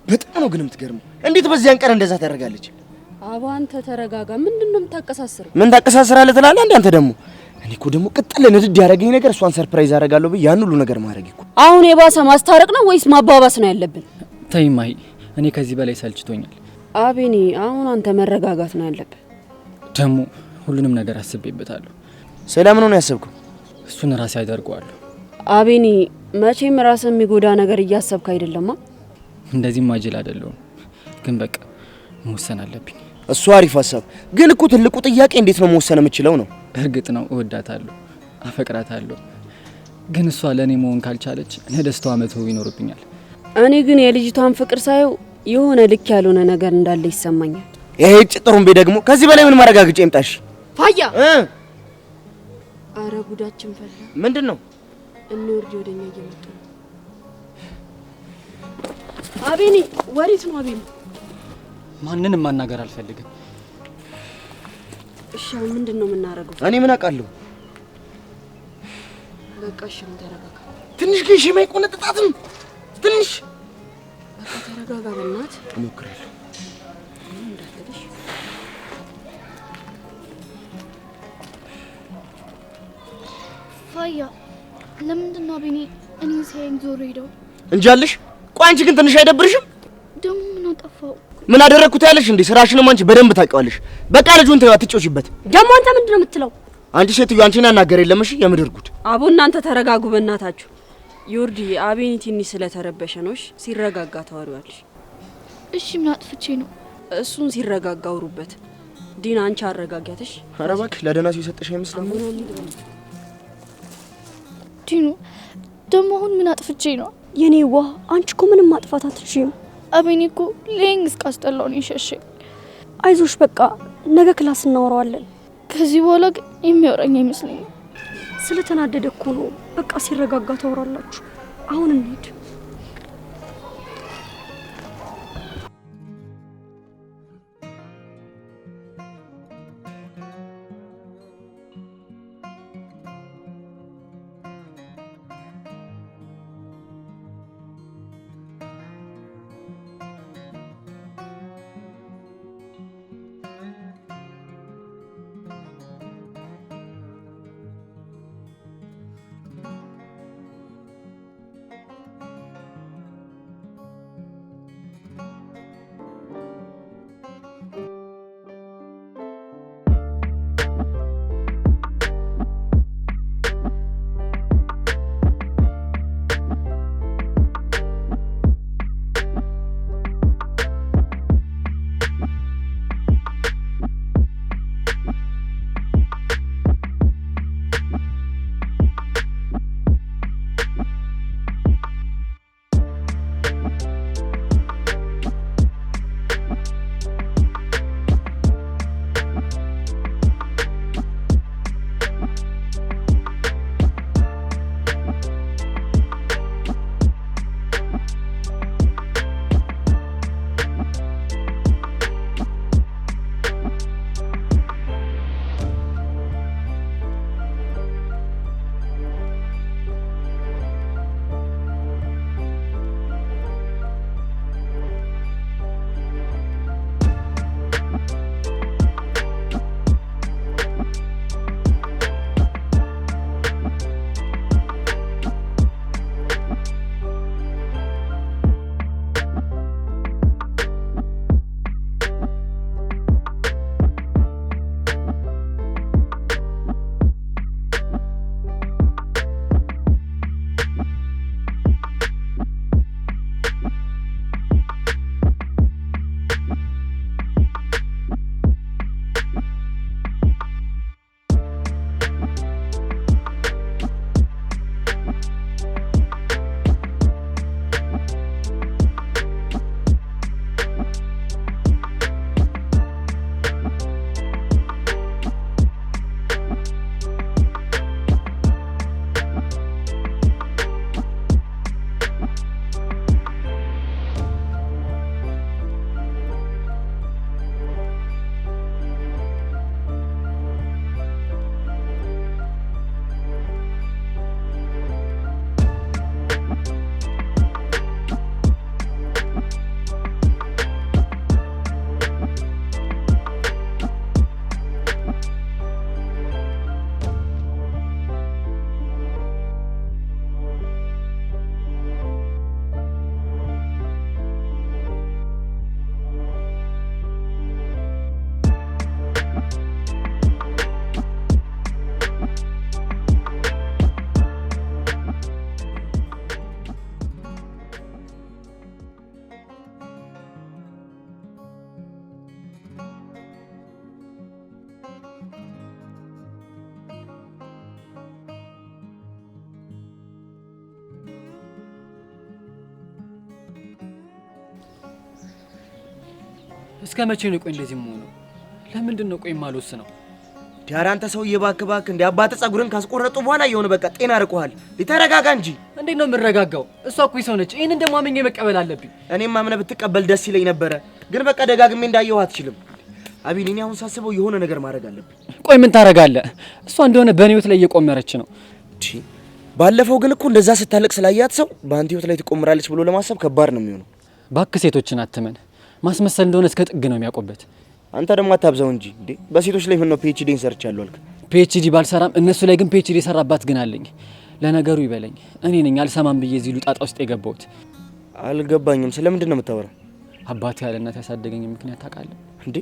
በጣም ነው ግን የምትገርመው። እንዴት በዚያን ቀን እንደዛ ታደርጋለች? አባ አንተ ተረጋጋ። ምንድነው የምታቀሳስረው? ምን ታቀሳስራለህ ትላለህ እንዴ አንተ ደግሞ? እኔ እኮ ደግሞ ቅጥል ንድድ ያደረገኝ ነገር እሷን ሰርፕራይዝ አደርጋለሁ ብዬ ያን ሁሉ ነገር ማድረግ እኮ። አሁን የባሰ ማስታረቅ ነው ወይስ ማባባስ ነው ያለብን? ተይ ማሂ፣ እኔ ከዚህ በላይ ሰልችቶኛል። አቤኔ አሁን አንተ መረጋጋት ነው ያለብን። ደግሞ ሁሉንም ነገር አስቤበታለሁ። ስለምን ነው ያሰብከው? እሱን ራሴ አደርገዋለሁ። አቤኔ መቼም ራስን የሚጎዳ ነገር እያሰብክ አይደለማ። እንደዚህ ማጅል አይደለሁም፣ ግን በቃ መወሰን አለብኝ። እሱ አሪፍ ሀሳብ፣ ግን እኮ ትልቁ ጥያቄ እንዴት ነው መወሰን የምችለው ነው። እርግጥ ነው እወዳታለሁ፣ አፈቅራታለሁ፣ ግን እሷ ለእኔ መሆን ካልቻለች ለደስታዋ መተው ይኖርብኛል። እኔ ግን የልጅቷን ፍቅር ሳየው የሆነ ልክ ያልሆነ ነገር እንዳለ ይሰማኛል። ይሄ ጥሩምቤ ደግሞ ከዚህ በላይ ምን ማረጋግጫ ይምጣሽ? ፋያ አረ ጉዳችን ፈላ። ምንድነው? እንወርድ ወደኛ እየመጡ ነው። አቤኔ ወዴት ነው? አቤኔ ማንንም ማናገር አልፈልግም። እሺ ምንድነው የምናረገው? እኔ ምን አውቃለሁ? በቃ እሺ ተረጋጋ። ትንሽ ግን ሽማይ ቆነጥጣትም ትንሽ በቃ ተረጋጋ። በእናት እሞክራለሁ። እንዳትልሽ ፋያ ለምንድን ነው አቤኔ እኔ ሳይን ዞር ሄደው እንጃልሽ? ቆይ አንቺ ግን ትንሽ አይደብርሽም? ደሞ ምን አጠፋው? ምን አደረኩት ያለሽ እንዴ? ስራሽንም አንቺ በደንብ ታውቂዋለሽ። በቃ ልጁን ተይው፣ አትጮሽበት። ደሞ አንተ ምንድነው የምትለው? አንቺ ሴትዮ አንቺን ያናገር የለም። እሺ የምድር ጉድ። አቦ እናንተ ተረጋጉ በእናታችሁ። ዮርዲ አቤኔ ትንሽ ስለተረበሸ ነው። እሺ ሲረጋጋ ታወሪዋለሽ። እሺ ምን አጥፍቼ ነው? እሱን ሲረጋጋ አውሩበት። ዲና አንቺ አረጋጊያትሽ። ኧረ እባክሽ ለደህና ሰው የሰጠሽ አይመስልም? ዲኑ ደሞ አሁን ምን አጥፍቼ ነው? የኔ ዋ አንቺ እኮ ምንም ማጥፋት አትችይም። አቤኔ እኮ ሌንግ እስካስጠላው ነው የሸሸኝ። አይዞሽ በቃ ነገ ክላስ እናወራዋለን። ከዚህ በኋላ ግን የሚያወራኝ አይመስለኝም። ስለተናደደ እኮ ነው። በቃ ሲረጋጋ ታወራላችሁ። አሁን እንሂድ። እስከ መቼ ነው ቆይ እንደዚህ የምሆነው? ለምንድን ነው ቆይ የማልወስነው? ዲያራ አንተ ሰውዬ እባክህ እንደ አባተ ጸጉርን ካስቆረጡ በኋላ የሆነ በቃ ጤና ርቆሃል። ሊተረጋጋ እንጂ። እንዴት ነው የምረጋጋው? እሷ እኮ ሰው ነች። ይሄንን ደግሞ አመኘ መቀበል አለብኝ። እኔም አምነ ብትቀበል ደስ ይለኝ ነበረ፣ ግን በቃ ደጋግሜ እንዳየው አትችልም። አቢን እኔ አሁን ሳስበው የሆነ ነገር ማድረግ አለብኝ። ቆይ ምን ታረጋለህ? እሷ እንደሆነ በእኔ ህይወት ላይ እየቆመረች ነው። ባለፈው ግን እኮ እንደዛ ስታለቅ ስላያት ሰው በአንተ ህይወት ላይ ትቆምራለች ብሎ ለማሰብ ከባድ ነው የሚሆነው። እባክህ ሴቶችን አትመን። ማስመሰል እንደሆነ እስከ ጥግ ነው የሚያቆበት። አንተ ደግሞ አታብዛው እንጂ እንዴ! በሴቶች ላይ ምን ነው ፒኤችዲን ሰርቻለሁ አልክ? ፒኤችዲ ባልሰራም እነሱ ላይ ግን ፒኤችዲ የሰራባት ግን አለኝ። ለነገሩ ይበለኝ፣ እኔ ነኝ አልሰማም ብዬ እዚህ ሉጣጣ ውስጥ የገባሁት። አልገባኝም። ስለምንድን ነው የምታወራው? አባቴ ያለ እናት ያሳደገኝ ምክንያት ታውቃለህ እንዴ?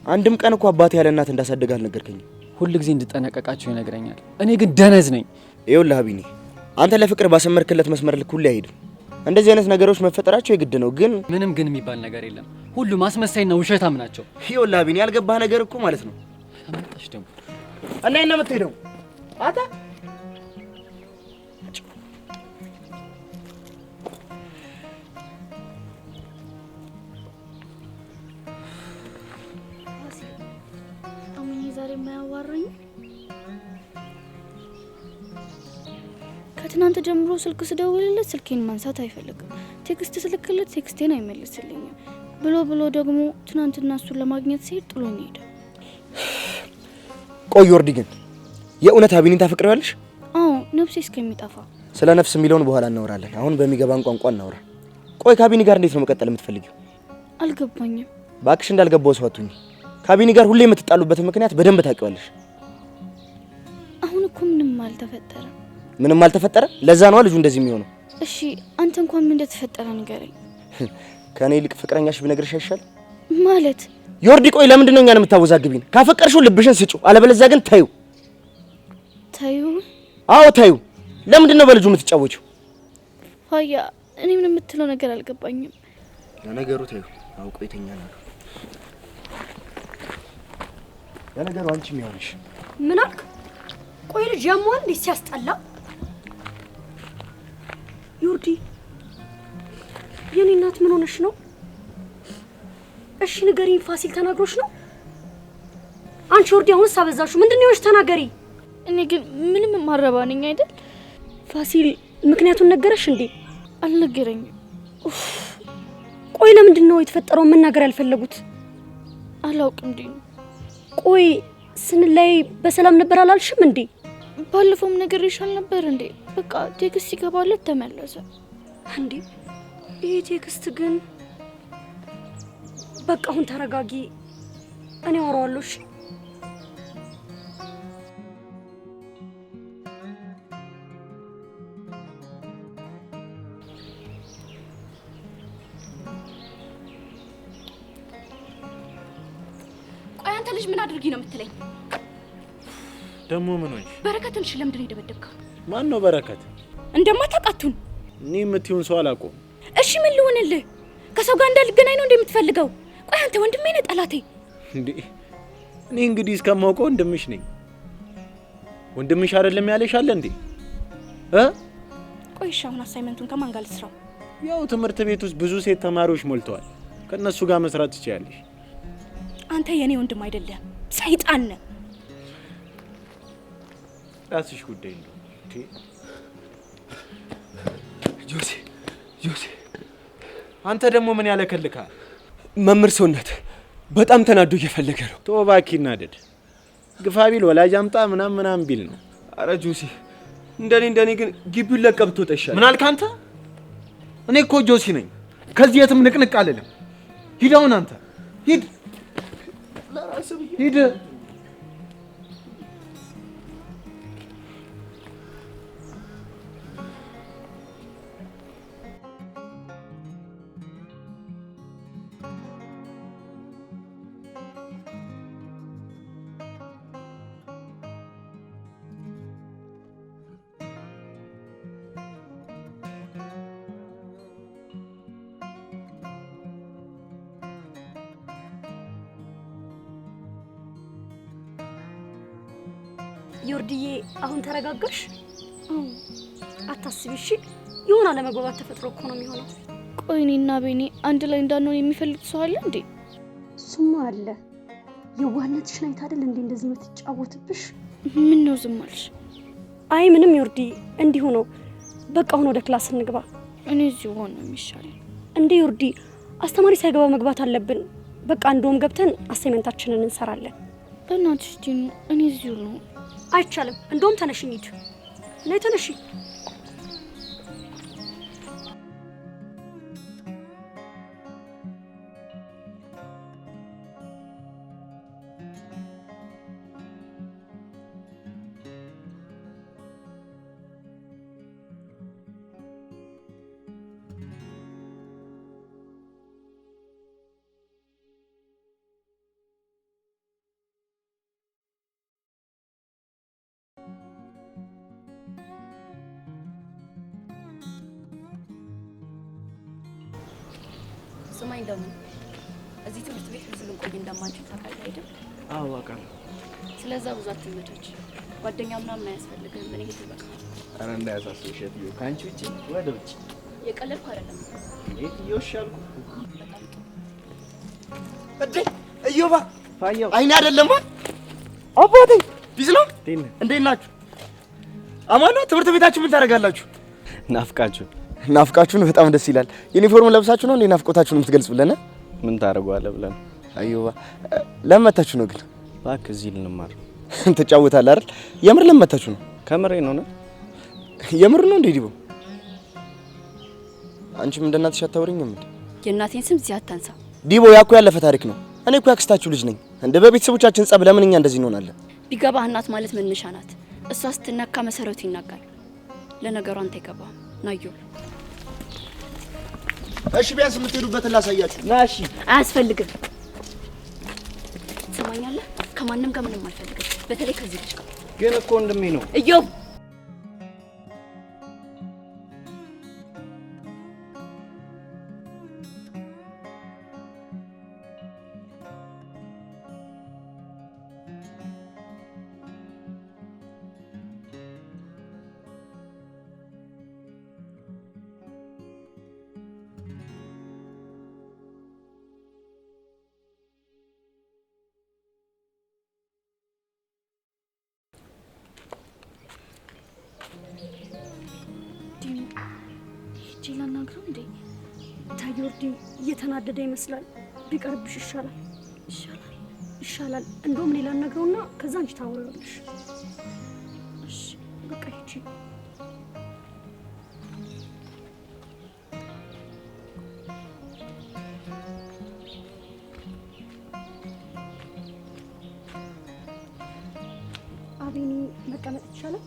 አንድም ቀን እኮ አባቴ ያለ እናት እንዳሳደገ አልነገርከኝም። ሁሉ ጊዜ እንድጠነቀቃቸው ይነግረኛል። እኔ ግን ደነዝ ነኝ። ይኸውልህ አቢኒ፣ አንተ ለፍቅር ባሰመርክለት መስመር ልክ ሁሉ አይሄድም። እንደዚህ አይነት ነገሮች መፈጠራቸው የግድ ነው። ግን ምንም ግን የሚባል ነገር የለም። ሁሉ ማስመሳይና ውሸታም ናቸው። ይኸውልህ አቢኒ፣ ያልገባህ ነገር እኮ ማለት ነው አመጣሽ ደግሞ እና እኔ ነው የምትሄደው አታ አሁን ዛሬ የማያዋራኝ ከትናንት ጀምሮ ስልክ ስደውልለት ስልኬን ማንሳት አይፈልግም። ቴክስት ስልክለት ቴክስቴን አይመልስልኝም። ብሎ ደግሞ ትናንትና እሱን ለማግኘት ሲሄድ ጥሎኝ ሄደ። ቆይ ወርዲ፣ ግን የእውነት አቢኒን ታፈቅሪዋለሽ? አዎ፣ ነፍሴ እስከሚጠፋ። ስለ ነፍስ የሚለውን በኋላ እናወራለን። አሁን በሚገባን ቋንቋ እናወራ። ቆይ ከአቢኒ ጋር እንዴት ነው መቀጠል የምትፈልጊው? አልገባኝም። ባክሽ እንዳልገባው ሰው አትሁኚ። ከአቢኒ ጋር ሁሌ የምትጣሉበት ምክንያት በደንብ ታውቂዋለሽ። አሁን እኮ ምንም አልተፈጠረም። ምንም አልተፈጠረ? ለዛ ነው ልጁ እንደዚህ የሚሆነው። እሺ አንተ እንኳን ምን እንደተፈጠረ ንገረኝ። ከኔ ይልቅ ፍቅረኛሽ ቢነግርሽ አይሻል? ማለት ዮርዲ፣ ቆይ ለምንድን ነው እኛን የምታወዛግቢን? ካፈቀርሽው ልብሽን ስጪው፣ አለበለዚያ ግን ታዩ። ታዩ? አዎ ታዩ። ለምንድን ነው በልጁ የምትጫወቺው? ፋያ፣ እኔ ምን የምትለው ነገር አልገባኝም። ለነገሩ ታዩ አውቆ ይተኛል። ለነገሩ አንቺ የሚሆንሽ ምን አልክ? ቆይ ልጅ ያሟል እንዴ? ሲያስጠላ። ዮርዲ፣ የኔ እናት ምን ሆነሽ ነው? እሺ ንገሪኝ። ፋሲል ተናግሮሽ ነው? አንቺ ዮርዲ አሁንስ አበዛሽው። ምንድን ነው የሆንሽ? ተናገሪ። እኔ ግን ምንም ማረባ ነኝ አይደል? ፋሲል ምክንያቱን ነገረሽ እንዴ? አልነገረኝም። ቆይ ለምንድን ነው የተፈጠረው መናገር ያልፈለጉት? አላውቅም እንዴ። ቆይ ስንላይ በሰላም ነበር አላልሽም እንዴ? ባለፈውም ነገር ይሻል ነበር እንዴ? በቃ ቴክስት ይገባለት ተመለሰ እንዴ? ይሄ ቴክስት ግን በቃ አሁን ተረጋጊ፣ እኔ አወራዋለሁ። እሺ ቆይ አንተ ልጅ ምን አድርጊ ነው የምትለኝ? ደሞ ምን ሆንሽ? በረከትን እሺ ለምንድን ነው የደበደብከው? ማን ነው በረከት? እንደማታውቃቱን እኔ የምትይውን ሰው አላውቀውም። እሺ ምን ልሆንልህ? ከሰው ጋር እንዳልገናኝ ነው እንደምትፈልገው? ቆይ አንተ ወንድሜ ነህ ጠላቴ እንዴ? እኔ እንግዲህ እስከማውቀው ወንድምሽ ነኝ። ወንድምሽ አይደለም ያለሽ አለ እንዴ? ቆይ እሺ አሁን አሳይመንቱን ከማን ጋር ልስራው? ያው ትምህርት ቤት ውስጥ ብዙ ሴት ተማሪዎች ሞልተዋል። ከነሱ ጋር መስራት ትችያለሽ። አንተ የኔ ወንድም አይደለም፣ ሰይጣን ነህ። ራስሽ ጉዳይ ነው። ጆሴ አንተ ደግሞ ምን ያለከልካል? መምህር ሰውነት በጣም ተናዶ እየፈለገ ነው። ቶባኪ ናደድ ግፋ ቢል ወላጅ አምጣ ምናምን ቢል ነው። አረ ጆሴ፣ እንደኔ ግን ግቢውን ለቀህ ብትወጣ ይሻላል። ምን አልክ አንተ? እኔ እኮ ጆሲ ነኝ። ከዚህ የትም ንቅንቅ አልልም። ሂድ አሁን አንተ ሂድ፣ ሂድ። ዮርዲዬ አሁን ተረጋጋሽ? አታስቢ እሺ። የሆነ አለመግባባት ተፈጥሮ እኮ ነው የሚሆነው። ቆይ እኔና ቤኒ አንድ ላይ እንዳንሆን የሚፈልግ ሰው አለ እንዴ? አለ? የዋህነትሽን አይታ አይደል እንዴ እንደዚህ የምትጫወትብሽ? ምን ነው ዝም አልሽ? አይ ምንም ዮርዲ፣ እንዲሁ ነው። በቃ አሁን ወደ ክላስ እንግባ። እኔ እዚሁ ሆነ የሚሻለኝ። እንዴ ዮርዲ፣ አስተማሪ ሳይገባ መግባት አለብን። በቃ እንደውም ገብተን አሳይመንታችንን እንሰራለን። በእናትሽ ዲኑ፣ እኔ እዚሁ ነው። አይቻልም። እንደውም ተነሽ እንሂድ። ነይ ተነሽ። ስማኝ ደግሞ እዚህ ትምህርት ቤት ብዙ ልንቆይ እንደማንችል ታውቃለህ አይደል? አዎ አውቃለሁ። ስለዛ ብዙ አትመቶች ጓደኛ ምናምን አያስፈልግም። ምን ይሄድ በቃ። ኧረ እንዳያሳስብሽ እትዬው፣ ከአንቺ ውጭ ወደ ውጭ የቀለድኩ አይደለም። እትዬው እሺ አልኩ። እንዴ እዮባ ፋየው አይኔ አይደለም አባቴ ቢስ ነው። እንዴት ናችሁ? አማን ነው። ትምህርት ቤታችሁ ምን ታደርጋላችሁ? ናፍቃችሁን በጣም ደስ ይላል። ዩኒፎርም ለብሳችሁ ነው እንዴ ናፍቆታችሁን የምትገልጹልን? ምን ታደርጓለህ ብለን አዩባ ለመታችሁ ነው ግን እባክህ እዚህ ልንማር ትጫወታለህ አይደል? የምር ለመታችሁ ነው? ከምሬ ነው። የምር ነው እንዴ ዲቦ? አንቺም እንደ እናትሽ አታወሪኝም እንዴ? የእናቴን ስም እዚህ አታንሳ ዲቦ። ያኩ ያለፈ ታሪክ ነው። እኔ እኮ ያክስታችሁ ልጅ ነኝ። እንደ በቤተሰቦቻችን ጸብ ለምን እኛ እንደዚህ እንሆናለን? ቢገባህ እናት ማለት መነሻ ናት። እሷ ስትነካ መሰረቱ ይናጋል። ለነገሩ አንተ አይገባህም። ናዩ እሺ ቢያንስ የምትሄዱበትን ላሳያችሁ። ና እሺ። አያስፈልግም። ትሰማኛለህ? ከማንም ጋር ምንም አልፈልግም። በተለይ ከዚህ ልጅ ጋር ግን እኮ ወንድሜ ነው እዮብ። ላናግረው እንዴ? ታዮርዲ እየተናደደ ይመስላል። ቢቀርብሽ ይሻላል። ይሻላል። እንደውም ሌላ ላናግረውና ከዛ አንቺ ታወሪዋለሽ። እሺ በቃ ሂጂ። አቤኒ መቀመጥ ይቻላል?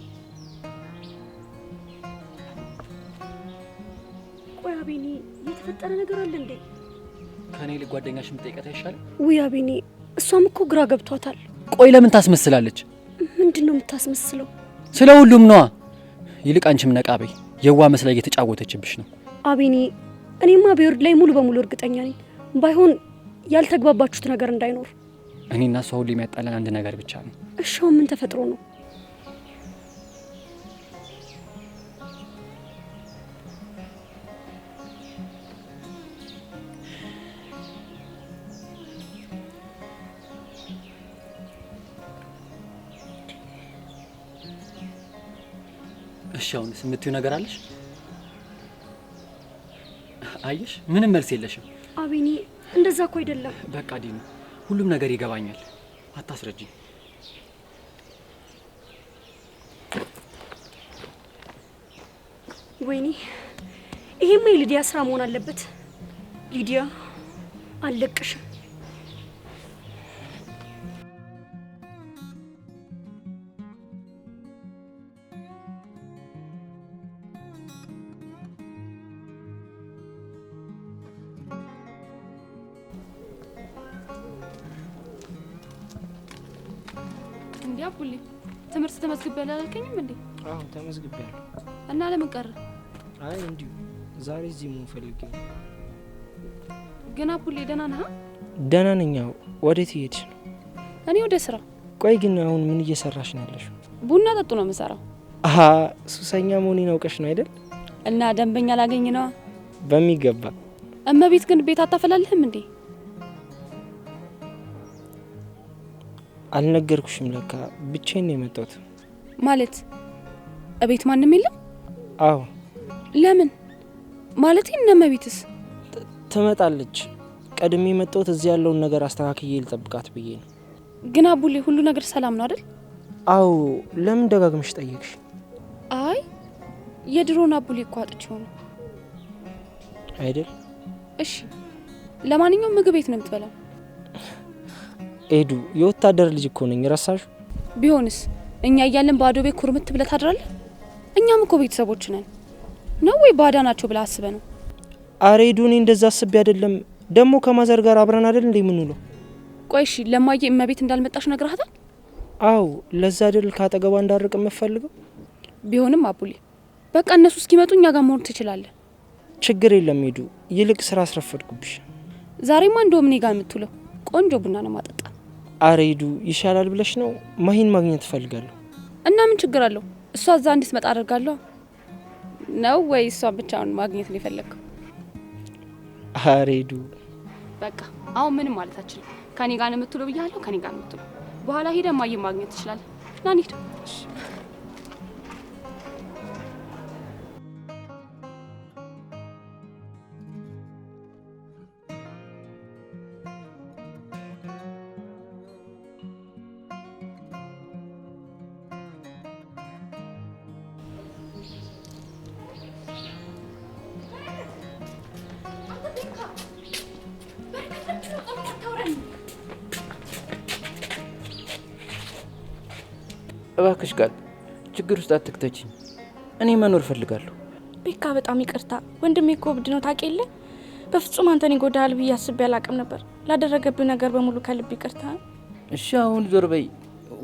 ቆይ አቤኒ፣ የተፈጠረ ነገር አለ እንዴ? ከኔ ጓደኛሽ የምትጠይቀት አይሻልም? ውይ አቤኒ፣ እሷም እኮ ግራ ገብቷታል። ቆይ ለምን ታስመስላለች? ምንድነው የምታስመስለው? ስለ ሁሉም ነዋ። ይልቅ አንቺም ነቃ በይ። የዋ መስላ እየተጫወተችብሽ ነው። አቤኒ፣ እኔማ በዮርድ ላይ ሙሉ በሙሉ እርግጠኛ ነኝ። ባይሆን ያልተግባባችሁት ነገር እንዳይኖር። እኔና እሷ ሁሉ የሚያጣለን አንድ ነገር ብቻ ነው። እሺ ምን ተፈጥሮ ነው? እሺ አሁንስ የምትይው ነገር አለሽ? አየሽ፣ ምንም መልስ የለሽም። አቤኒ፣ እንደዛ እኮ አይደለም። በቃ ዲኑ፣ ሁሉም ነገር ይገባኛል። አታስረጂኝ። ወይኔ፣ ይሄማ የሊዲያ ስራ መሆን አለበት። ሊዲያ፣ አልለቅሽም። እንዴ አቡሊ፣ ትምህርት ተመዝግበል አላልከኝም እንዴ? አዎ ተመዝግቤያለሁ። እና ለምን ቀረ? አይ እንዲሁ ዛሬ እዚህ መሆን ፈልጌ ነው። ግን አቡሊ ደህና ነህ? ደህና ነኝ። ወዴት እየሄድሽ ነው? እኔ ወደ ስራ። ቆይ ግን አሁን ምን እየሰራሽ ነው ያለሽው? ቡና ጠጡ ነው የምሰራው። አሀ ሱሰኛ መሆኔን አውቀሽ ነው አይደል? እና ደንበኛ ላገኝ ነዋ። በሚገባ። እመቤት ግን ቤት አታፈላልህም እንዴ? አልነገርኩሽም ለካ ብቻዬን ነው የመጣሁት። ማለት እቤት ማንም የለም? አዎ። ለምን ማለት እነመቤትስ? ትመጣለች። ቀድሜ የመጣሁት እዚህ ያለውን ነገር አስተካክዬ ልጠብቃት ብዬ ነው። ግን አቡሌ ሁሉ ነገር ሰላም ነው አይደል? አዎ። ለምን ደጋግመሽ ጠየቅሽ? አይ የድሮን አቡሌ እኮ አጥቼው ነው አይደል? እሺ ለማንኛውም ምግብ ቤት ነው የምትበላው? ኤዱ የወታደር ልጅ እኮ ነኝ፣ ረሳሹ? ቢሆንስ እኛ እያለን ባዶ ቤት ኩርምት ብለህ ታድራለህ? እኛም እኮ ቤተሰቦች ነን። ነው ወይ ባዳ ናቸው ብለህ አስበህ ነው? አረ ኤዱ እኔ እንደዛ አስቤ አይደለም። ደግሞ ከማዘር ጋር አብረን አይደል እንዴ የምንውለው? ቆይ እሺ ለማየ እመቤት እንዳልመጣሽ ነግረሃታል? አዎ። ለዛ አይደል ካጠገቧ እንዳርቅ የምፈልገው? ቢሆንም አቡሌ በቃ እነሱ እስኪመጡ እኛ ጋር መሆን ትችላለህ። ችግር የለም ኤዱ፣ ይልቅ ስራ አስረፈድኩብሽ። ዛሬማ እንደውም እኔ ጋር የምትውለው ቆንጆ ቡና ነው ማጠጣ። አረ ኤዱ ይሻላል ብለሽ ነው? ማሂን ማግኘት እፈልጋለሁ። እና ምን ችግር አለው? እሷ እዛ እንድትመጣ አደርጋለሁ ነው ወይ? እሷ ብቻውን ማግኘት ነው የፈለግከው? አረ ኤዱ በቃ አሁን ምንም ማለት አችልም። ከኔ ጋር ነው የምትውለው ብያለሁ። ከኔ ጋር ነው የምትውለው። በኋላ ሄደህ ማየት ማግኘት ትችላለህ። ና እንሂድ። እባክሽ ቃል ችግር ውስጥ አትክተችኝ። እኔ መኖር ፈልጋለሁ። ቤካ በጣም ይቅርታ ወንድሜ እኮ እብድ ነው ታውቅ የለ። በፍጹም አንተን ይጎዳል ብዬ አስቤ አላቅም ነበር። ላደረገብህ ነገር በሙሉ ከልብ ይቅርታ። እሺ አሁን ዞር በይ።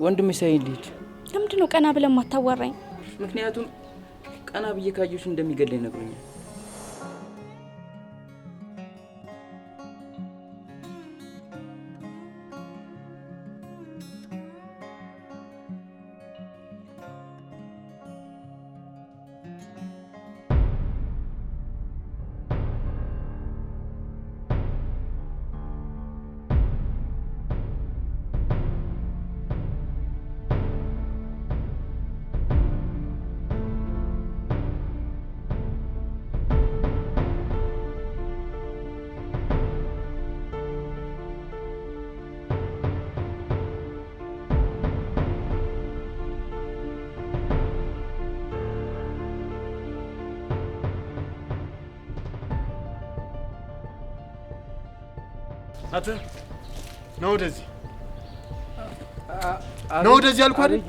ወንድሜ ሳይን ልሂድ። ለምንድን ነው ቀና ብለህ ማታዋራኝ? ምክንያቱም ቀና ብዬ ካየሁሽ እንደሚገለኝ ነግሮኛል። አተ ነው ወደዚህ ነው ወደዚህ አልኩ አይደል?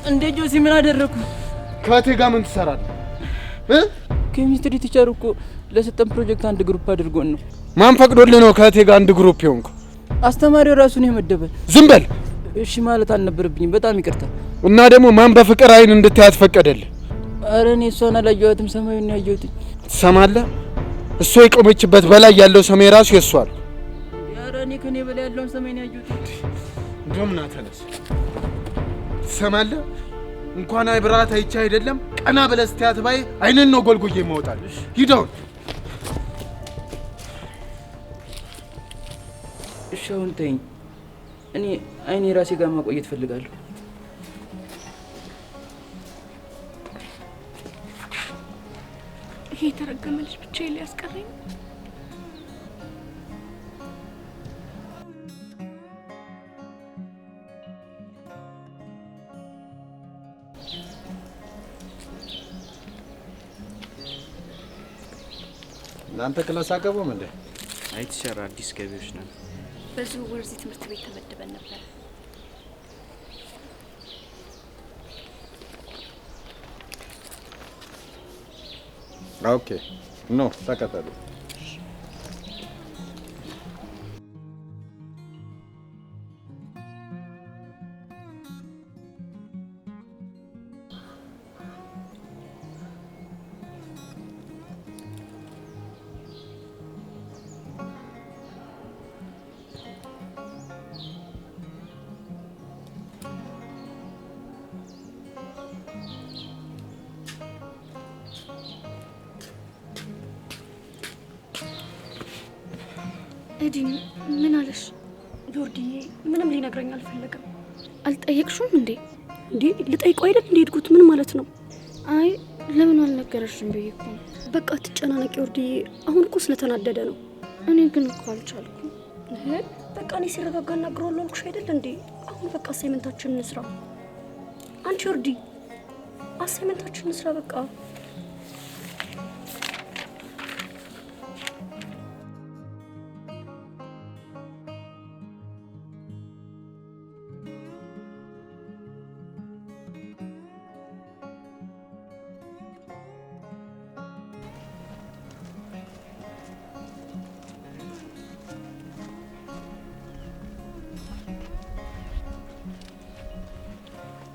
እንዴ ጆሲ ምን አደረኩ? ከእቴ ጋር ምን ትሰራለህ? ኬሚስትሪ ቲቸር እኮ ለሰጠን ፕሮጀክት አንድ ግሩፕ አድርጎን ነው። ማን ፈቅዶልህ ነው ከእቴ ጋር አንድ ግሩፕ ይሆንኩ? አስተማሪው ራሱ ነው የመደበን። ዝም በል። እሺ ማለት አልነበረብኝም። በጣም ይቅርታ። እና ደግሞ ማን በፍቅር አይን እንድታያት ፈቀደልህ? አረ እኔ እሷን አላየኋትም፣ ሰማዩን ነው ያየሁት። ትሰማለህ? እሷ የቆመችበት በላይ ያለው ሰማይ ራሱ የሷል። አረ እኔ ከኔ በላይ ያለውን ሰማይ ነው ያየሁት። እንደውም ና ተነስ። ትሰማለህ? እንኳን አይብራት አይቻ አይደለም ቀና ብለህ ስትያት ባይ አይነን ነው ጎልጉዬ ይወጣል። ሂደውን እሺ አሁን ተይኝ። እኔ አይኔ ራሴ ጋር ማቆየት ፈልጋለሁ። ይሄ የተረገመ ልጅ ብቻዬን ሊያስቀረኝ። እናንተ ክላስ አገቡም እንዴ? አይተሰራ አዲስ ገቢዎች ነን። በዝውውር እዚህ ትምህርት ቤት ተመድበን ነበር። ኦኬ ኖ ተከተሉ። እዲን ምን አለሽ? ዮርዲዬ ምንም ሊነግረኝ አልፈለገም። አልጠየቅሽም እንዴ? እንዴ ልጠይቀው አይደል እንዴ ሄድኩት? ምን ማለት ነው? አይ ለምን አልነገረሽም ብዬ እኮ። በቃ ትጨናነቂ ዮርዲዬ። አሁን እኮ ስለተናደደ ነው። እኔ ግን እኮ አልቻልኩም። በቃ እኔ ሲረጋጋ እናግረዋለሁ አልኩሽ አይደል እንዴ? አሁን በቃ አሳይመንታችንን እንስራ። አንቺ ዮርዲ አሳይመንታችንን እንስራ በቃ።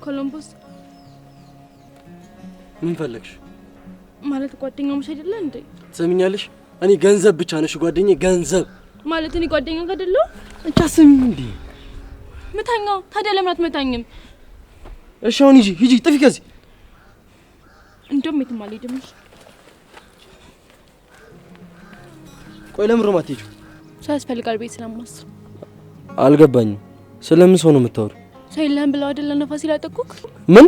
ኮሎምቦስ ምን ፈለግሽ? ማለት ጓደኛሞች አይደለ እንዴ? ትሰሚኛለሽ? እኔ ገንዘብ ብቻ ነሽ ጓደኛዬ፣ ገንዘብ ማለት እኔ ጓደኛው አይደለሁ? አንቺ አስሚኝ እንዴ? ምታኛው ታዲያ ለምን አትመታኝም? እሺ አሁን ሂጂ ጥፊ ከዚህ። እንደውም የትም አልሄድም። ቆይ ለምን ሮማ አትሄጂም? ሰው ያስፈልጋል ቤት ስለማስብ። አልገባኝም። ስለምን ሰው ነው የምታወሪው? ሰው የለህም ብለው አይደለ ነፋስ ይላጠቁክ? ምን?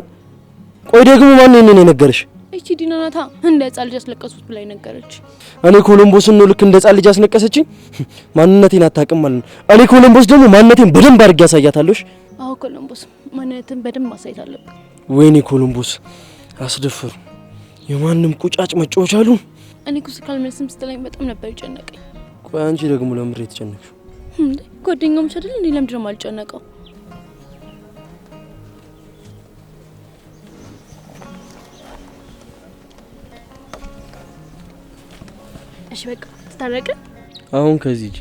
ቆይ ደግሞ ማን ነው እኔን የነገረሽ? እቺ ዲናናታ እንደ ሕፃን ልጅ አስለቀሱት ብላ ነገረች። እኔ ኮሎምቦስን ነው ልክ እንደ ሕፃን ልጅ አስነቀሰችኝ? ማንነቴን አታውቅም ማለት ነው። እኔ ኮሎምቦስ ደግሞ ማንነቴን በደንብ አድርጌ ያሳያታለሽ። አዎ ኮሎምቦስ ማንነትን በደንብ ማሳየት አለብህ። ወይኔ ኮሎምቦስ አስደፈሩ። የማንም ቁጫጭ መጫወቻ አሉ። እኔ እኮ ካልመለስም ስትለኝ በጣም ነበር ይጨነቀኝ። ቆይ አንቺ ደግሞ ለምን የተጨነቅሽው? ጓደኛሞች አይደል እንዴ? ለምንድን ነው የማልጨነቀው? እሺ በቃ ተታረቅን። አሁን ከዚህ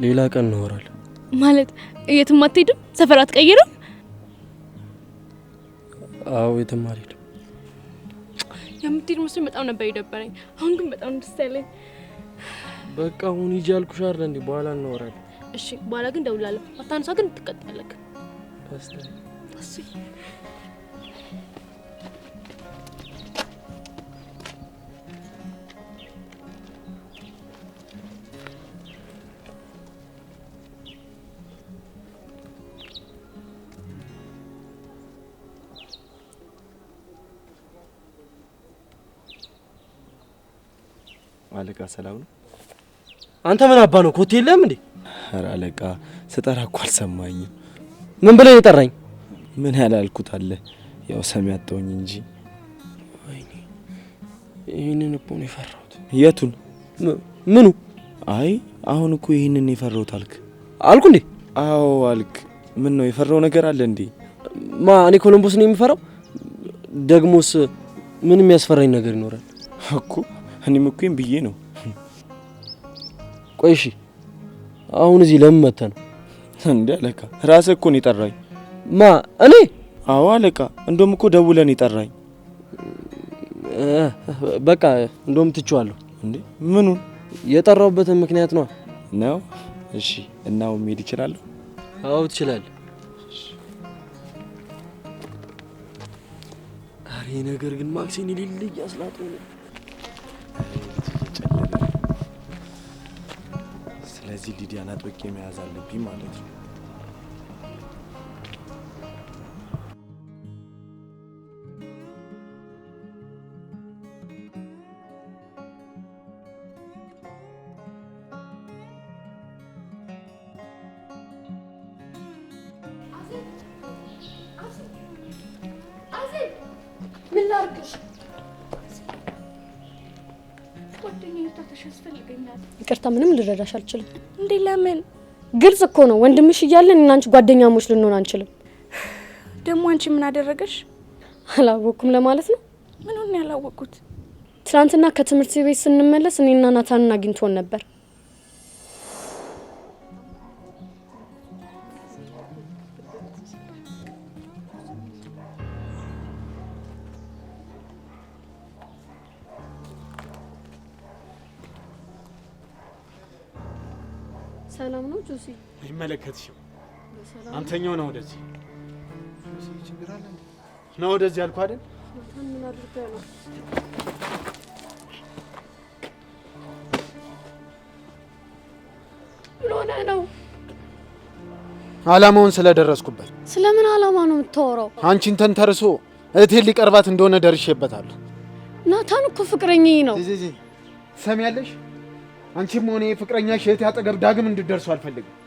ሌላ ቀን እናወራለን። ማለት የትም አትሄድም? ሰፈር አትቀይርም? አዎ የትም አልሄድም። የምትሄድ መስሎኝ በጣም ነበር የደበረኝ። አሁን ግን በጣም ደስ ያለኝ። በቃ አሁን ሂጂ አልኩሽ አይደል እንዴ? በኋላ እናወራለን። እሺ በኋላ ግን ደውላለሁ። አታንሳ ግን ትቀጣለህ። እሺ አለቃ ሰላም ነው? አንተ ምን አባ ነው ኮቴ የለም እንዴ? ኧረ አለቃ ስጠራ እኮ አልሰማኝም። ምን ብለህ የጠራኝ? ምን ያላልኩት አለ? ያው ሰሚ አጣውኝ እንጂ። ወይኔ ይሄንን እኮ ነው የፈራሁት። የቱን? ምኑ? አይ አሁን እኮ ይሄንን የፈራሁት አልኩ እንዴ? አዎ አልክ። ምን ነው የፈራው ነገር አለ እንዴ? እኔ ኮሎምቦስ ነው የምፈራው? ደግሞስ ምን የሚያስፈራኝ ነገር ይኖራል እኮ? እኔም እኮ ብዬ ነው። ቆይ እሺ አሁን እዚህ ለምን መተህ ነው እንዴ? አለቃ ራስህ እኮ ነው የጠራኝ። እኔ? አዎ አለቃ፣ እንደውም እኮ ደውለን የጠራኝ። በቃ እንደውም ትቼዋለሁ። እንዴ ምኑን? የጠራሁበትን ምክንያት ነው። እሺ እና አሁን መሄድ እችላለሁ? አዎ ትችላለህ። አሬ ነገር ግን ማክሲን ይልል ያስላጠው ነው። ስለዚህ ሊዲያን አጥብቄ መያዝ አለብኝ ማለት ነው። ምን ላድርግሽ? ጓደኛዬ ታተሽ ያስፈልገኛል። ይቅርታ ምንም ልረዳሽ አልችልም። እንዴ ለምን? ግልጽ እኮ ነው። ወንድምሽ እያለን እና አንቺ ጓደኛሞች ልንሆን አንችልም። ደግሞ አንቺ ምን አደረገሽ? አላወኩም ለማለት ነው። ምኑን ያላወቁት? ትናንትና ከትምህርት ቤት ስንመለስ እኔና ናታንን አግኝቶን ነበር። ሰላም ነው ጆሲ? አይመለከትሽም። አንተኛው ነው ወደዚህ። ጆሲ ችግር አለ እንዴ? ነው ወደዚህ አልኩ አይደል? ምን አድርገህ ነው? ምን ሆነ ነው? አላማውን ስለደረስኩበት። ስለምን አላማ ነው የምታወራው? አንቺን ተንተርሶ እህቴን ሊቀርባት እንደሆነ ደርሼበታለሁ። ናታን እኮ ፍቅረኛዬ ነው። ሰሚያለሽ? አንቺም ሆነ ፍቅረኛሽ እህቴ አጠገብ ዳግም እንድትደርሱ አልፈልግም።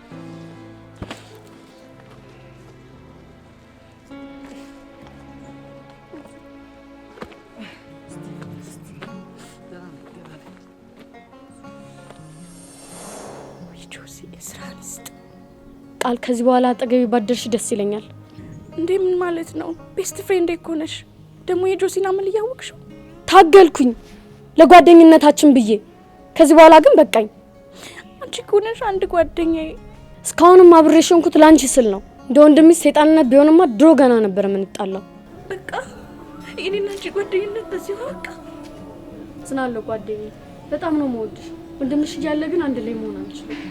ቃል ከዚህ በኋላ አጠገቤ ባደርሽ ደስ ይለኛል። እንዴ ምን ማለት ነው? ቤስት ፍሬንድ እኮ ነሽ። ደግሞ የጆሲን አመል እያወቅሽው ታገልኩኝ ለጓደኝነታችን ብዬ። ከዚህ በኋላ ግን በቃኝ። አንቺ እኮ ነሽ አንድ ጓደኛዬ። እስካሁንም አብሬሽ ሆንኩት ላንቺ ስል ነው። እንደ ወንድምሽ ሰይጣንነት ቢሆንማ ድሮ ገና ነበር የምንጣላው። በቃ የኔና አንቺ ጓደኝነት በዚህ በቃ። ዝናለሁ ጓደኛዬ፣ በጣም ነው የምወድሽ። ወንድምሽ እያለ ግን አንድ ላይ መሆን አንችልም።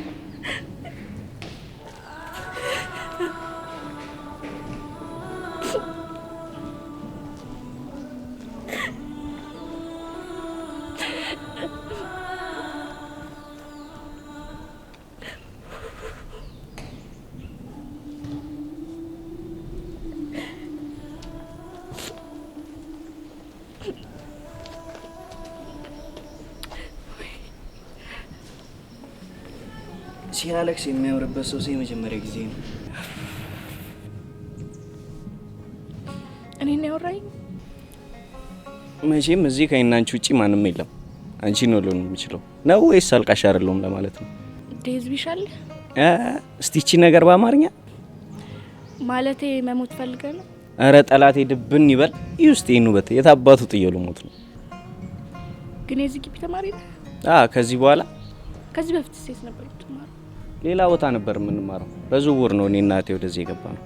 ሲያለቅስ የሚያምርበት ሰው የመጀመሪያ ጊዜ ነው። እኔን ያወራኝ መቼም እዚህ ከእናንቺ ውጪ ማንም የለም። አንቺ ነው ሊሆን የሚችለው ነው ወይስ አልቃሽ አይደለም ለማለት ነው? ዴዝ ቢሻል እስቲ እቺ ነገር በአማርኛ ማለቴ መሞት ፈልገህ ነው? አረ ጠላቴ ድብን ይበል። ይውስቲ ነው የታባቱ ጥየሉ ሞት ነው። ግን የዚህ ግቢ ተማሪ ነህ? ከዚህ በኋላ ከዚህ በፊት ሴት ነበር ተማሪ። ሌላ ቦታ ነበር የምንማረው። በዝውውር ነው እኔና እህቴ ወደዚህ የገባ ነው።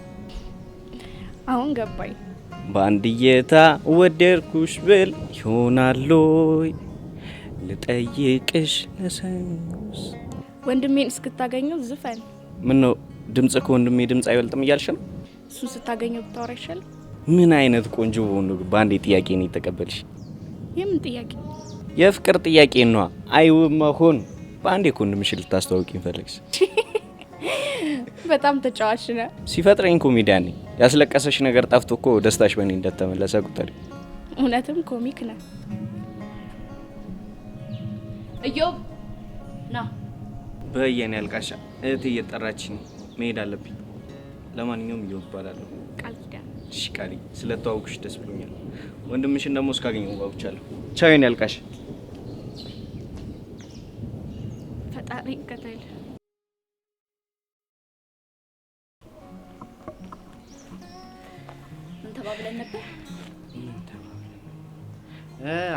አሁን ገባኝ። ባንዲየታ ወደርኩሽ ብል ይሆናሎይ ልጠይቅሽ ለሰንስ ወንድሜን እስክታገኘው ዝፈን። ምን ነው ድምጽ ከወንድሜ ድምጽ አይበልጥም እያልሽ ነው? እሱን ስታገኘው ብታወራ ይሻላል። ምን አይነት ቆንጆ ሆኖ ባንዴ ጥያቄ ነው የተቀበልሽ? የምን ጥያቄ? የፍቅር ጥያቄ ነው። አይው መሆን ባንዴ ወንድምሽ ልታስተዋውቂኝ ፈለግሽ? በጣም ተጫዋች ነህ። ሲፈጥረኝ ኮሜዲያን ነኝ። ያስለቀሰሽ ነገር ጠፍቶ እኮ ደስታሽ በእኔ እንደተመለሰ ቁጠሪ። እውነትም ኮሚክ ነህ። እዮብ ና በየኔ አልቃሻ እህቴ እየጠራችኝ መሄድ አለብኝ። ለማንኛውም እዮብ እባላለሁ። ቃል ኪዳን። እሺ ቃሌ፣ ስለተዋወቅሽ ደስ ብሎኛል። ወንድምሽን ደግሞ እስካገኘው ጓጉቻለሁ። ቻው የኔ አልቃሻ። ፈጣሪ ይከተል። ምን ተባብለን ነበር?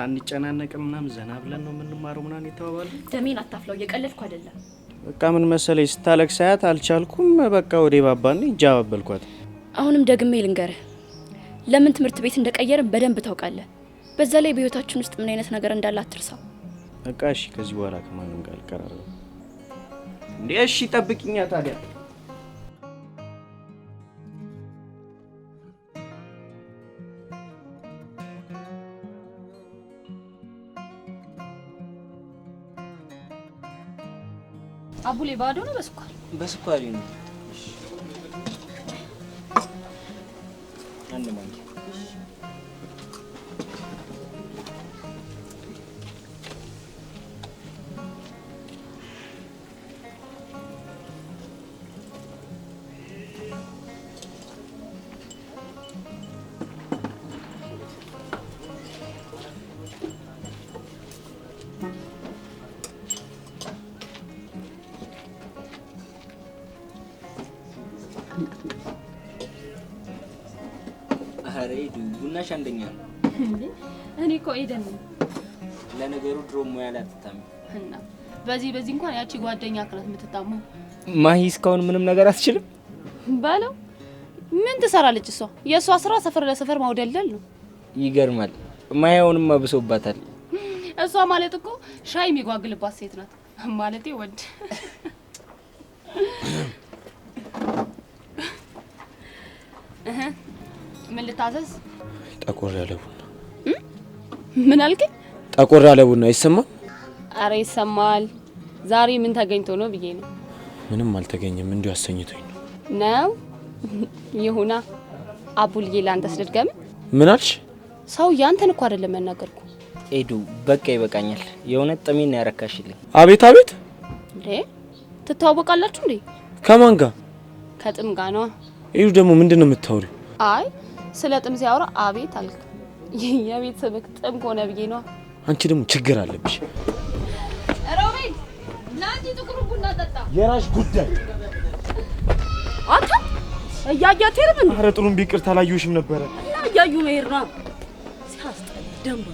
አንጨናነቅም ምናምን ዘና ብለን ነው የምንማረው ምናምን የተባባለው። ደሜን አታፍለው፣ እየቀለድኩ አይደለም። በቃ ምን መሰለሽ ስታለቅስ ሳያት አልቻልኩም። በቃ ወደ ባባን እጃባበልኳት። አሁንም ደግሜ ልንገርህ፣ ለምን ትምህርት ቤት እንደቀየርን በደንብ ታውቃለህ። በዛ ላይ በህይወታችን ውስጥ ምን አይነት ነገር እንዳለ አትርሳው። በቃ እሺ፣ ከዚህ በኋላ ከማንም ጋር አልቀራረብም። እንዴ እሺ ጠብቂኛ ታዲያ። አቡሌ ባዶ ነው በስኳር? በስኳር ነው። አንድ ማንኪያ። አሬ ቡናሽ አንደኛ ነው። እኔ እኮ ኤደን ነኝ። ለነገሩ ድሮ ሙያ ላይ አትታሚ እና በዚህ እንኳን ያቺ ጓደኛ ክረት የምትታመው ማሂ እስካሁን ምንም ነገር አትችልም ባለው ምን ትሰራለች እሷ? የእሷ ስራ ሰፈር ለሰፈር ማውደልደል ነው። ይገርማል። ማያውንም አብሶባታል። እሷ ማለት እኮ ሻይ የሚጓግልባት ሴት ናት ማለቴ ወድ ምን ልታዘዝ? ጠቆር ያለ ቡና። ምን አልከኝ? ጠቆር ያለ ቡና ይሰማል? አረ ይሰማል። ዛሬ ምን ተገኝቶ ነው ብዬ ነው። ምንም አልተገኘም። እንዲሁ አሰኝቶኝ ነው። ይሁና አቡልዬ ላንተስ ልድገም? ምን አልሽ? ሰው ያንተን እኮ አይደለም ያናገርኩ። ኤዱ በቃ ይበቃኛል። የሆነ ጥሜን ያረካሽልኝ። አቤት አቤት። እንዴ ትተዋወቃላችሁ እንዴ? ከማን ጋር? ከጥም ጋር ነው። ኤዱ ደግሞ ምንድነው የምታወሪው? አይ ስለ ጥም ሲያወራ አቤት አልክ። የቤተሰብህ ጥም ከሆነ ብዬ ነው። አንቺ ደግሞ ችግር አለብሽ። ሮቤል ናንቺ ጥቁር ቡና ጠጣ። የራሽ ጉዳይ አንተ እያያት ይርብን። ኧረ ጥሩም ቢቅርታ አላየሁሽም ነበረ። እና እያዩ መሄድ ነው ሲያስጠላ ደንባ።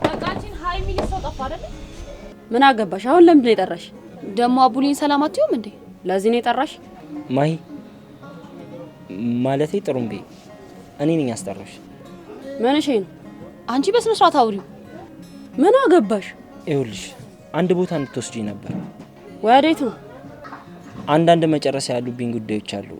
በቃችን ሃይ ሚሊ ሰው ጠፋ አይደል? ምን አገባሽ? አሁን ለምንድን ነው የጠራሽ? ደሞ አቡሊን ሰላም አትይውም እንዴ? ለዚህ ነው የጠራሽ? ማሂ ማለቴ ጥሩምቤ እኔ ነኝ ያስጠራሽ። ምን እሺ ነው? አንቺ በስነ ስርዓት አውሪው። ምን አገባሽ? ይኸውልሽ አንድ ቦታ እንድትወስጂኝ ነበር። ወዴት ነው? አንዳንድ መጨረሻ ያሉብኝ ጉዳዮች አሉ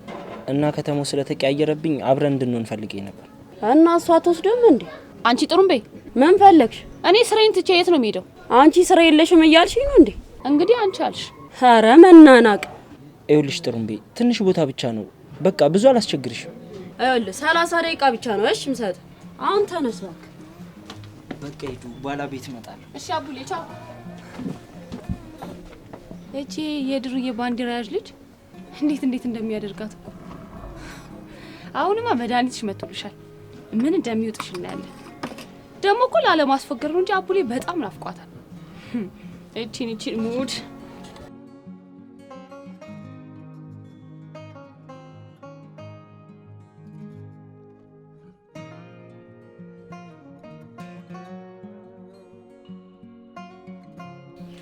እና ከተማው ስለተቀያየረብኝ አብረን እንድንሆን ፈልጌ ነበር። እና እሷ አትወስድም እንዴ? አንቺ ጥሩምቤ ምን ፈለግሽ? እኔ ስራዬን ትቼ የት ነው የምሄደው? አንቺ ስራ የለሽም እያልሽኝ ነው እንዴ? እንግዲህ አንቺ አልሽ። ኧረ መናናቅ። ይኸውልሽ ጥሩምቤ ትንሽ ቦታ ብቻ ነው፣ በቃ ብዙ አላስቸግርሽም። ይኸውልህ 30 ደቂቃ ብቻ ነው እሺ ምሰጥ። አሁን ተነስ እባክህ። በቃ ሂዱ፣ በኋላ ቤት እመጣለሁ። እሺ አቡሌ ቻው። እቺ የድሩዬ ባንዲራ ያዥ ልጅ እንዴት እንደሚያደርጋት እኮ። አሁንማ መድኃኒትሽ መጥቶልሻል። ምን እንደሚውጥሽ እናያለን። ደግሞ እኮ ላለማስፈገር ነው እንጂ አቡሌ በጣም ናፍቋታል። እቺን ሙድ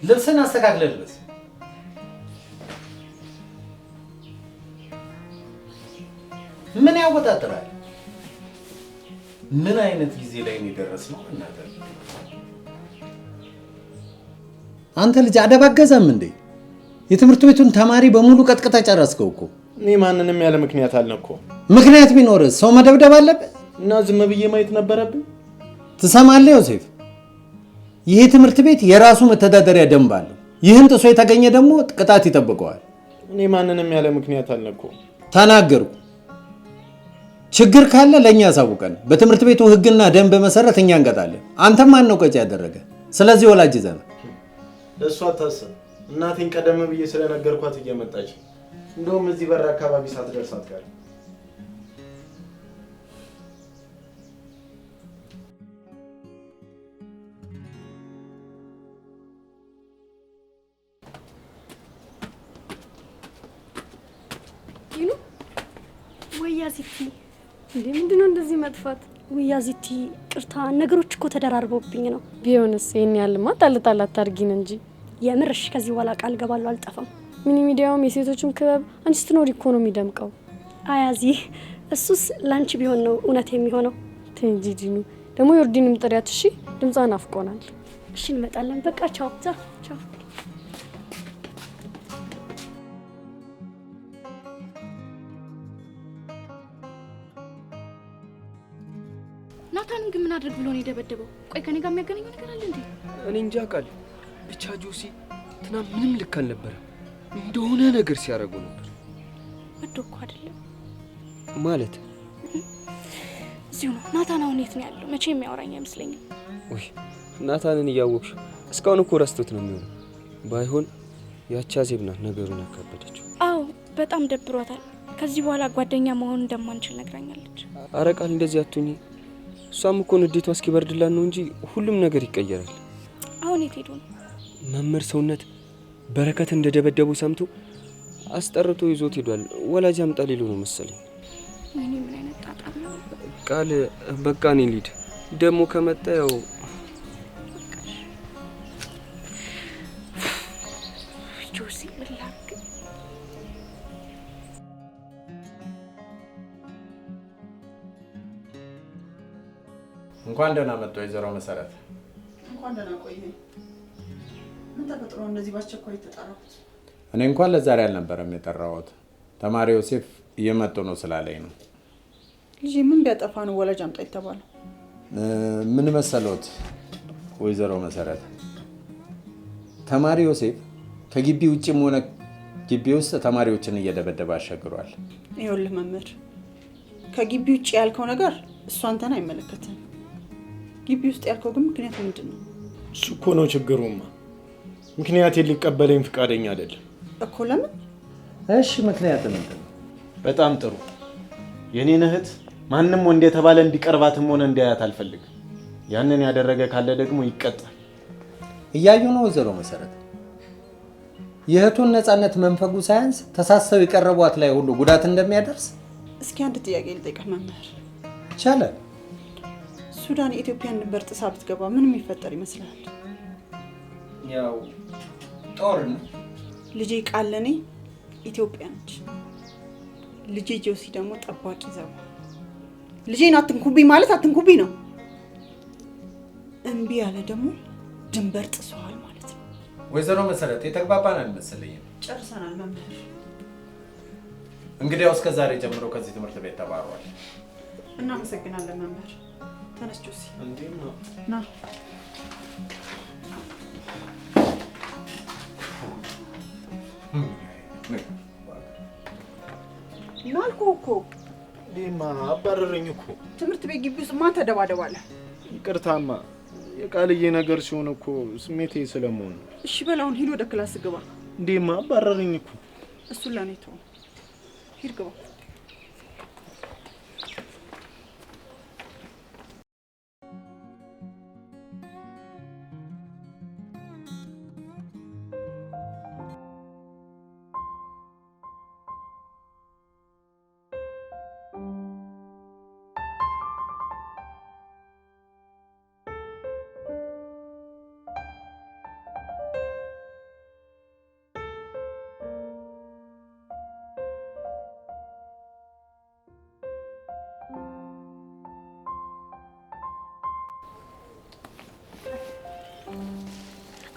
ልብስን አስተካክለልበስ። ምን ያወጣጥራል? ምን አይነት ጊዜ ላይ ነው የደረስነው? እናንተ አንተ ልጅ አደብ አገዛም እንዴ? የትምህርት ቤቱን ተማሪ በሙሉ ቀጥቅጣ ጨረስከው እኮ። እኔ ማንንም ያለ ምክንያት አልነኮ። ምክንያት ቢኖርስ ሰው መደብደብ አለበት እና ዝም ብዬ ማየት ነበረብኝ? ትሰማለህ ዮሴፍ? ይሄ ትምህርት ቤት የራሱ መተዳደሪያ ደንብ አለው። ይህን ጥሶ የተገኘ ደግሞ ቅጣት ይጠብቀዋል። እኔ ማንንም ያለ ምክንያት አልነኮ። ተናገርኩ። ችግር ካለ ለኛ ያሳውቀን። በትምህርት ቤቱ ህግና ደንብ መሰረት እኛ እንቀጣለን። አንተም ማን ነው ቀጭ ያደረገ? ስለዚህ ወላጅ ይዘና ለሷ ታሰብ። እናቴን ቀደም ብዬ ስለነገርኳት እየመጣች እንደውም እዚህ በር አካባቢ ሳትደርስ አትቀርም። ይኑ ወያዚቲ እንዴ ምንድነው እንደዚህ መጥፋት? ወያዚቲ ቅርታ፣ ነገሮች እኮ ተደራርበውብኝ ነው። ቢሆንስ ይሄን ያልማ ጣልጣል አታርጊን እንጂ። የምርሽ ከዚህ በኋላ ቃል ገባለሁ አልጠፋም። ሚኒ ሚዲያውም የሴቶችም ክበብ አንቺ ስትኖር እኮ ነው የሚደምቀው። አያዚ እሱስ ላንቺ ቢሆን ነው እውነት የሚሆነው። ተንጂጂኑ ደግሞ ዮርዲንም ጥሪያት። እሺ ድምጿን አፍቆናል። እሺ እንመጣለን። በቃ ቻው ቻው። ናታንን ግን ምን አድርግ ብሎ ነው የደበደበው? ቆይ ከኔ ጋር የሚያገናኘው ነገር አለ እንዴ? እኔ እንጃ ቃል ብቻ ጆሲ ትናንት ምንም ልክ አልነበረም። እንደሆነ ነገር ሲያደርጉ ነበር። ወዶ እኮ አይደለም ማለት እዚሁ ነው። ናታን አሁን የት ነው ያለው? መቼ የሚያወራኝ አይመስለኝም። ወይ ናታንን እያወቅሽ እስካሁን እኮ ረስቶት ነው የሚሆነው። ባይሆን ያቻ ዜብ ናት ነገሩን ያካበደችው። አዎ በጣም ደብሯታል። ከዚህ በኋላ ጓደኛ መሆን እንደማንችል ነግራኛለች። አረ ቃል እንደዚህ አትሁኚ። እሷም እኮ ንዴቷ እስኪበርድላት ነው እንጂ ሁሉም ነገር ይቀየራል። አሁን የት ሄዱ ነው? መምህር ሰውነት በረከት እንደደበደቡ ሰምቶ አስጠርቶ ይዞት ሄዷል። ወላጅ አምጣ ሊሉ ነው መሰለኝ። ምን አይነት ጣጣ ነው? ቃል በቃ እኔ ልሂድ። ደግሞ ከመጣ ያው ጆሲ ምላክ እንኳን ደህና መጡ ወይዘሮ መሰረት። እንኳን ደህና ቆይ። ምን ተፈጥሮ እንደዚህ ባስቸኳይ ተጣራሁት? እኔ እንኳን ለዛሬ አልነበረም የጠራሁት። ተማሪ ዮሴፍ እየመጡ ነው ስላለኝ ነው። ልጅ ምን ቢያጠፋ ነው ወላጅ አምጣ የተባለው? ምን መሰሎት ወይዘሮ መሰረት፣ ተማሪ ዮሴፍ ከግቢ ውጭም ሆነ ግቢ ውስጥ ተማሪዎችን እየደበደበ አሸግሯል። ይኸውልህ መምህር፣ ከግቢ ውጭ ያልከው ነገር እሱ አንተን አይመለከትም። ግቢ ውስጥ ያልከው ግን ምክንያት ምንድን ነው? እሱ እኮ ነው ችግሩማ። ምክንያቴን ሊቀበለኝ ፈቃደኛ አይደለም እኮ። ለምን? እሺ ምክንያት ምንድን ነው? በጣም ጥሩ። የኔን እህት ማንም ወንድ የተባለ እንዲቀርባትም ሆነ እንዲያያት አልፈልግም። ያንን ያደረገ ካለ ደግሞ ይቀጣል። እያዩ ነው ወይዘሮ መሰረት። የእህቱን ነፃነት መንፈጉ ሳያንስ ተሳሰው የቀረቧት ላይ ሁሉ ጉዳት እንደሚያደርስ። እስኪ አንድ ጥያቄ ልጠይቅህ መምህር። ይቻላል። ሱዳን የኢትዮጵያን ድንበር ጥሳ ብትገባ ምን የሚፈጠር ይመስላል? ያው ጦር ነው። ልጄ ቃለኔ ኢትዮጵያ ነች። ልጄ ጆሲ ደግሞ ጠባቂ ዘባ። ልጄን አትንኩብኝ ማለት አትንኩብኝ ነው። እምቢ ያለ ደግሞ ድንበር ጥሰዋል ማለት ነው። ወይዘሮ መሰረት የተግባባን አልመሰለኝም። ጨርሰናል መምህር። እንግዲያው እስከ ዛሬ ጀምሮ ከዚህ ትምህርት ቤት ተባረዋል። እናመሰግናለን መምህር። ተነስ ጆሲ። እንዴት ነው? ና ናልኩህ እኮ። ዲማ አባረረኝ እኮ። ትምህርት ቤት ግቢ ውስጥ ማን ተደባደባለ? ይቅርታማ፣ የቃልዬ ነገር ሲሆን እኮ ስሜቴ ስለመሆን ነው። እሺ በላውን ሂድ፣ ወደ ክላስ ግባ። ዲማ አባረረኝ እኮ። እሱን ለኔ ተው። ሂድ ግባ።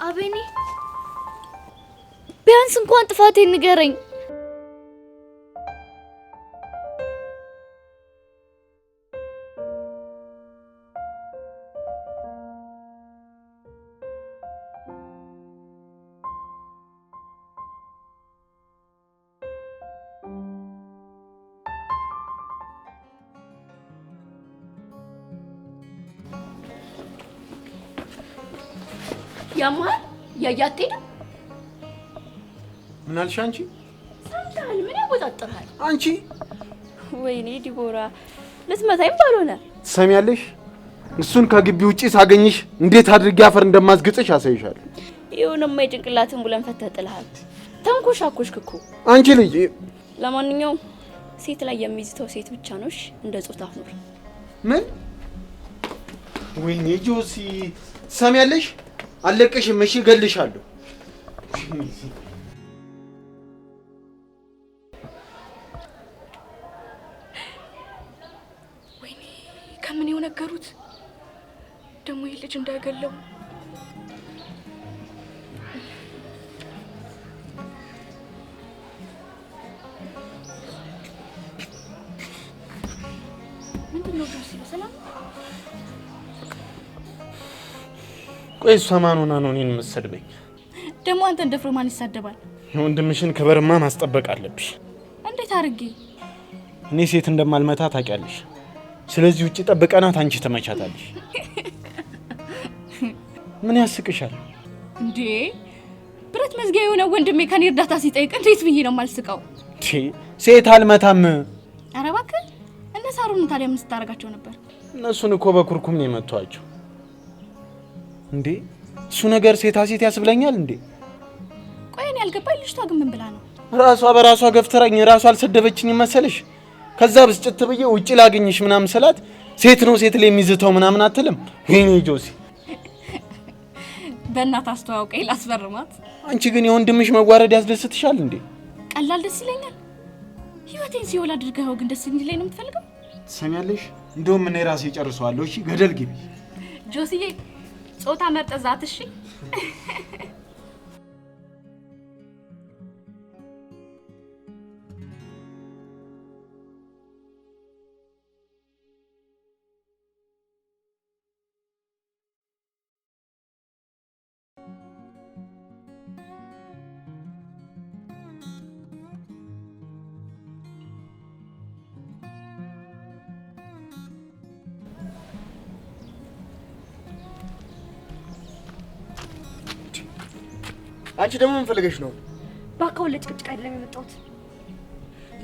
አቤኔ ቢያንስ እንኳን ጥፋቴን ንገረኝ። ያማል ያያቴ ነው። ምን አልሽ አንቺ? ሰምተሃል? ምን ያወጣጥራል አንቺ? ወይኔ ዲቦራ ልትመታኝ ባልሆነ። ትሰሚያለሽ? እሱን ከግቢ ውጪ ሳገኝሽ እንዴት አድርጌ አፈር እንደማስግጽሽ አሳይሻለሁ። ይሁንማ የጭንቅላትን ብለን ፈተህ ጥለሃል። ተንኮሻኮሽክ እኮ አንቺ ልጅ። ለማንኛውም ሴት ላይ የሚይዝተው ሴት ብቻ ነው። እሺ እንደ ጾታ ኑር። ምን? ወይኔ ጆሲ ትሰሚያለሽ? አለቅሽም። እሺ እገልሻለሁ። ወይኔ ከምን ይው ነገሩት ደግሞ ይህ ልጅ እንዳይገለው። ምንድነው ጆሲ? ሰላም? ቆይ እሷ ማን ሆና ነው እኔን የምትሰድበኝ? ደግሞ አንተን ደፍሮ ማን ይሳደባል? የወንድምሽን ክብርማ ማስጠበቅ አለብሽ። እንዴት አድርጌ? እኔ ሴት እንደማልመታ ታውቂያለሽ። ስለዚህ ውጪ ጠብቀናት አንቺ ትመቻታለሽ። ምን ያስቅሻል እንዴ? ብረት መዝጊያ የሆነ ወንድሜ ከኔ እርዳታ ሲጠይቅ እንዴት ብዬ ነው የማልስቀው? ሴት አልመታም። ኧረ እባክህ። እነ ሳሩን ታዲያ ምን ስታረጋቸው ነበር? እነሱን እኮ በኩርኩም ነው የመቷቸው። እንዴ እሱ ነገር ሴታ ሴት ያስብለኛል እንዴ? ቆይ እኔ ያልገባኝ ልጅቷ ግን ምን ብላ ነው? ራሷ በራሷ ገፍትራኝ ራሷ አልሰደበችኝ መሰለሽ? ከዛ ብስጭት ብዬ ውጪ ላገኝሽ ምናምን ስላት ሴት ነው ሴት ላይ የሚዝተው ምናምን አትልም? ወይኔ ጆሲ በእናት አስተዋውቀኝ ላስፈርማት። አንቺ ግን የወንድምሽ መዋረድ ያስደስትሻል እንዴ? ቀላል ደስ ይለኛል። ህይወቴን ሲወል አድርገው ግን ደስ እንዲለኝ ነው የምትፈልገው? ትሰሚያለሽ? እንደውም እኔ ራሴ ጨርሰዋለሁ። እሺ ገደል ግቢ ጆሲዬ። ጾታ መርጠዛት። እሺ አንቺ ደግሞ ምን ፈልገሽ ነው? ባካውን ለጭቅጭቅ አይደለም የመጣሁት።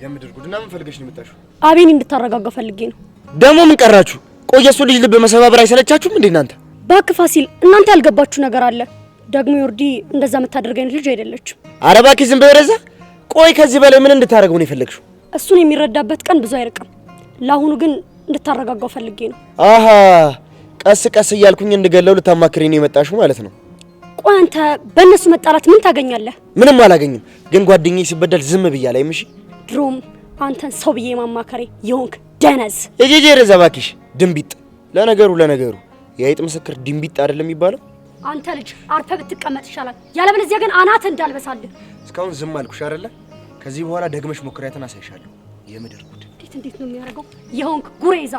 የምድር ጉድና ምን ፈልገሽ ነው የመጣሽው? አቤን እንድታረጋጋ ፈልጌ ነው። ደግሞ ምን ቀራችሁ? ቆይ እሱ ልጅ ልብ መሰባበር አይሰለቻችሁም እንዴ እናንተ? ባክ ፋሲል፣ እናንተ ያልገባችሁ ነገር አለ። ደግሞ ዮርዲ እንደዛ የምታደርገኝ ልጅ አይደለችም። ኧረ እባክህ ዝም በይ ወደዛ። ቆይ ከዚህ በላይ ምን እንድታረገው ነው የፈለግሽው? እሱን የሚረዳበት ቀን ብዙ አይርቅም። ለአሁኑ ግን እንድታረጋጋው ፈልጌ ነው። አሃ ቀስ ቀስ እያልኩኝ እንድገለው ልታማክሪኝ ነው የመጣሽው ማለት ነው? ቆይ አንተ በእነሱ መጣላት ምን ታገኛለህ? ምንም አላገኝም። ግን ጓደኛዬ ሲበደል ዝም ብያ ላይ ምሽ ድሮም አንተን ሰው ብዬ ማማከሬ የሆንክ ደነዝ። እጄጄ ረዛ እባክሽ ድንቢጥ። ለነገሩ የአይጥ ምስክር ድንቢጥ አይደለም የሚባለው? አንተ ልጅ አርፈ ብትቀመጥ ይሻላል። ያለበለዚያ ግን አናት እንዳልበሳልህ። እስካሁን ዝም አልኩሽ አይደለ? ከዚህ በኋላ ደግመሽ ሞክሪያትን አሳይሻለሁ። የምድር ጉድ እንዴት ነው የሚያደርገው? የሆንክ ጉሬዛ።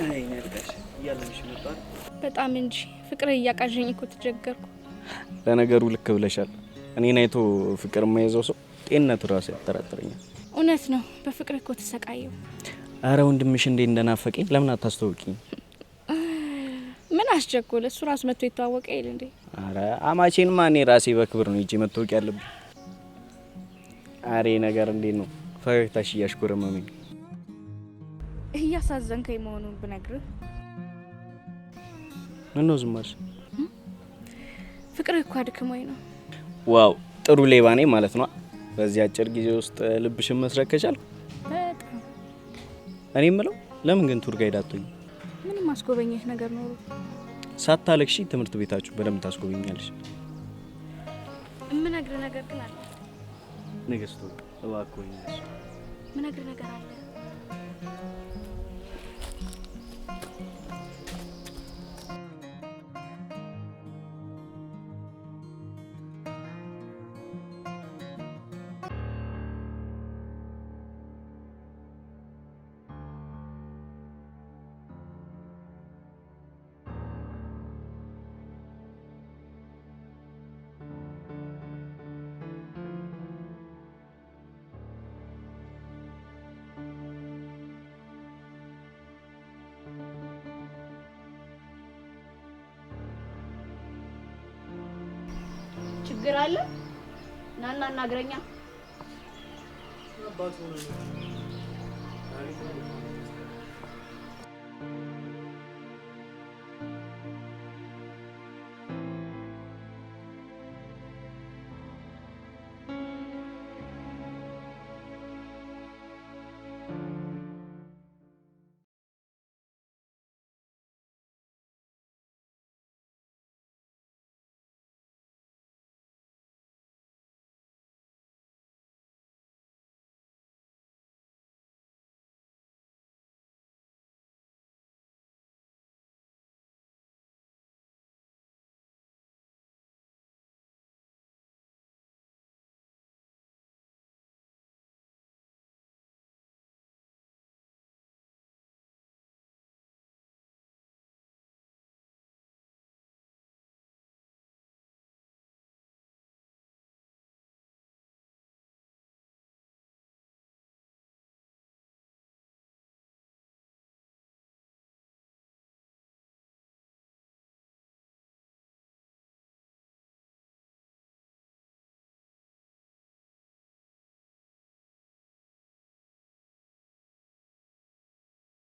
አይ ነርዳሽ ያለሽ ነበር በጣም እንጂ ፍቅር እያቃዠኝ እኮ ተጀገርኩ። ለነገሩ ልክ ብለሻል። እኔን አይቶ ፍቅር የማይዘው ሰው ጤንነቱ ራሱ ያጠራጥረኛል። እውነት ነው። በፍቅር እኮ ተሰቃየው። አረ ወንድምሽ እንዴ እንደናፈቀኝ ለምን አታስተውቂኝ? ምን አስቸኮለ? እሱ ራሱ መጥቶ ይተዋወቀ ይል እንዴ? አረ አማቼንማ እኔ ራሴ በክብር ነው እጂ መተዋወቅ ያለብኝ። አሬ ነገር እንዴት ነው ፈገግታሽ እያሽኮረመመኝ? እያሳዘንከኝ መሆኑን ብነግርህ ምን ነው ዝም አልሽ? ፍቅር እኮ አድክሞኝ ነው። ዋው ጥሩ ሌባ ነኝ ማለት ነው። በዚህ አጭር ጊዜ ውስጥ ልብሽን መስረቅ ከቻልኩ በጣም። እኔ የምለው ለምን ግን ቱር ጋይድ አትሆኝ? ምንም ማስጎበኘህ ነገር ኖሮ ሳታለቅሺ ትምህርት ቤታችሁ በደንብ ታስጎበኛለሽ። የምነግርህ ነገር ግን አለ። ንግስቱ እባክዎኝ የምነግርህ ነገር አለ። ችግር አለ? ናና እናግረኛ። አባቱ